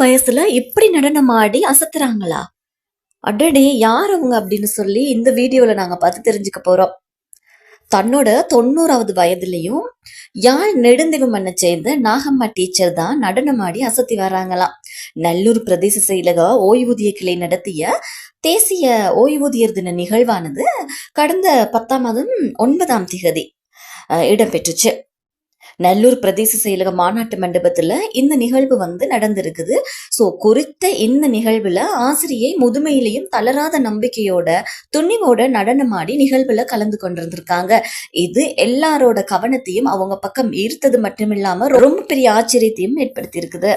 வயசுல இப்படி நடனம் ஆடி அசத்துறாங்களா? அடடே, யார் அவங்க அப்படின்னு சொல்லி இந்த வீடியோல நாங்க பார்த்து தெரிஞ்சுக்க போறோம். தன்னோட 90வது வயதுலயும் யாழ் நெடுந்தெகுமண்ணை சேர்ந்த நாகம்மா டீச்சர் தான் நடனமாடி அசத்தி வராங்களாம். நல்லூர் பிரதேச செயலக ஓய்வூதிய கிளை நடத்திய தேசிய ஓய்வூதியர் தின நிகழ்வானது கடந்த 10ஆம் மாதம் 9ஆம் திகதி இடம்பெற்றுச்சு. நல்லூர் பிரதேச செயலக மாநாட்டு மண்டபத்துல இந்த நிகழ்வு நடந்திருக்குது. சோ குறித்த இந்த நிகழ்வுல ஆசிரியை முதுமையிலையும் தளராத நம்பிக்கையோட துணிவோட நடனமாடி நிகழ்வுல கலந்து கொண்டிருந்திருக்காங்க. இது எல்லாரோட கவனத்தையும் அவங்க பக்கம் ஈர்த்தது மட்டுமில்லாம ரொம்ப பெரிய ஆச்சரியத்தையும் ஏற்படுத்தி இருக்குது.